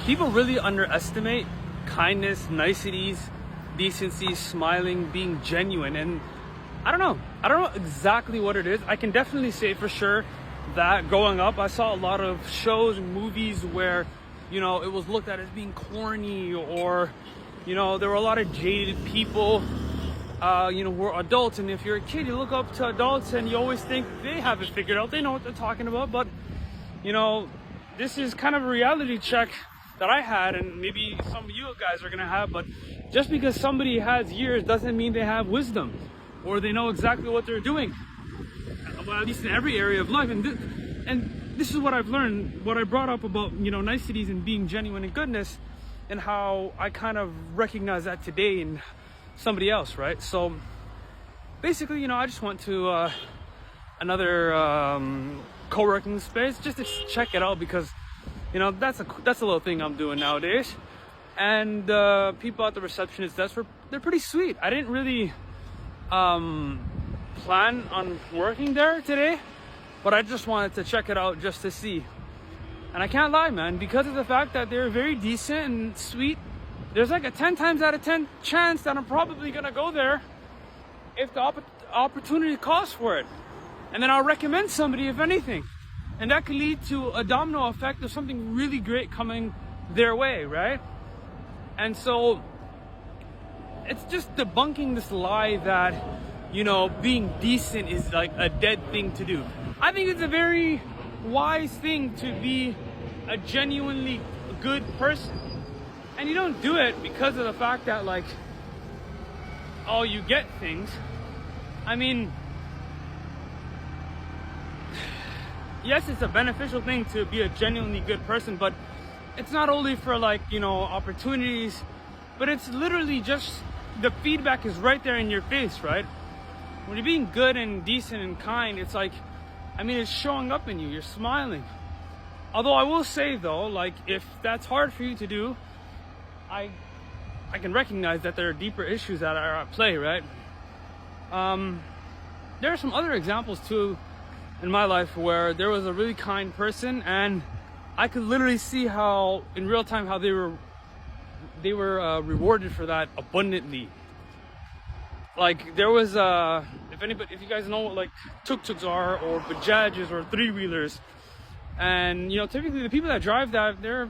People really underestimate kindness, niceties, decency, smiling, being genuine. And I don't know exactly what it is. I can definitely say for sure that growing up, I saw a lot of shows and movies where, you know, it was looked at as being corny, or, you know, there were a lot of jaded people, you know, who are adults. And if you're a kid, you look up to adults and you always think they have it figured out. They know what they're talking about. But, you know, this is kind of a reality check that I had, and maybe some of you guys are gonna have. But just because somebody has years doesn't mean they have wisdom or they know exactly what they're doing. Well, at least in every area of life. And this is what I've learned, what I brought up about, you know, niceties and being genuine and goodness, and how I kind of recognize that today in somebody else, right? So basically, you know, I just went to another co-working space just to check it out, because, you know, that's a little thing I'm doing nowadays. And people at the receptionist desk they're pretty sweet. I didn't really plan on working there today, but I just wanted to check it out just to see. And I can't lie, man, because of the fact that they're very decent and sweet, there's like a 10 times out of 10 chance that I'm probably gonna go there if the opportunity calls for it. And then I'll recommend somebody, if anything. And that could lead to a domino effect of something really great coming their way, right? And so it's just debunking this lie that, you know, being decent is like a dead thing to do. I think it's a very wise thing to be a genuinely good person. And you don't do it because of the fact that, like, oh, you get things. I mean, yes, it's a beneficial thing to be a genuinely good person, but it's not only for, like, you know, opportunities, but it's literally just the feedback is right there in your face, right? When you're being good and decent and kind, it's like, I mean, it's showing up in you. You're smiling. Although I will say, though, like, if that's hard for you to do, I can recognize that there are deeper issues that are at play, right? There are some other examples too in my life where there was a really kind person, and I could literally see how in real time how they were rewarded for that abundantly. Like, there was if you guys know what like tuk-tuks are, or bajajes, or three-wheelers, and, you know, typically the people that drive that, they're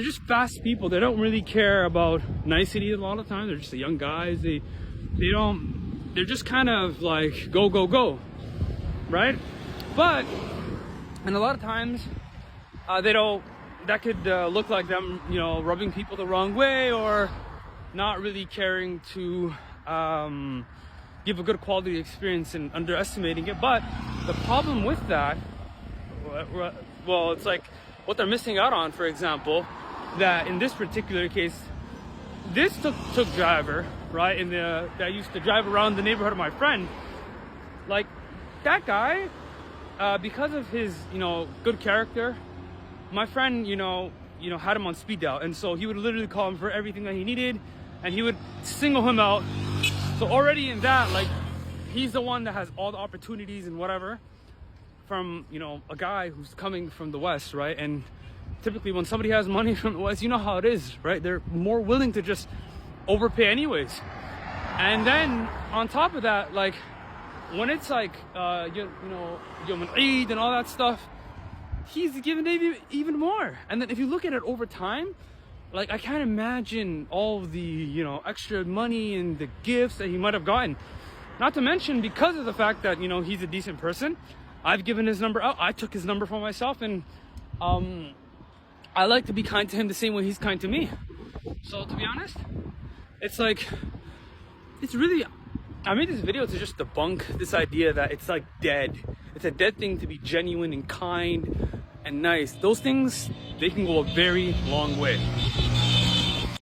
just fast people. They don't really care about nicety a lot of times. They're just the young guys. They're just kind of like go, go, go, right? But, and a lot of times that could look like them, you know, rubbing people the wrong way, or not really caring to give a good quality experience and underestimating it. But the problem with that, well, it's like what they're missing out on, for example, that in this particular case, this tuk-tuk driver, right, that used to drive around the neighborhood of my friend, like, that guy, because of his, you know, good character, my friend, you know, had him on speed dial. And so he would literally call him for everything that he needed, and he would single him out. So already in that, like, he's the one that has all the opportunities and whatever from, you know, a guy who's coming from the West, right? And typically when somebody has money from the West, you know how it is, right? They're more willing to just overpay anyways. And then on top of that, like, when it's like, you know, Yom Eid and all that stuff, he's giving even more. And then if you look at it over time, like, I can't imagine all the, you know, extra money and the gifts that he might have gotten. Not to mention, because of the fact that, you know, he's a decent person, I've given his number out. I took his number for myself, and I like to be kind to him the same way he's kind to me. So to be honest, it's like, it's really, I made this video to just debunk this idea that it's like dead. It's a dead thing to be genuine and kind and nice. Those things, they can go a very long way.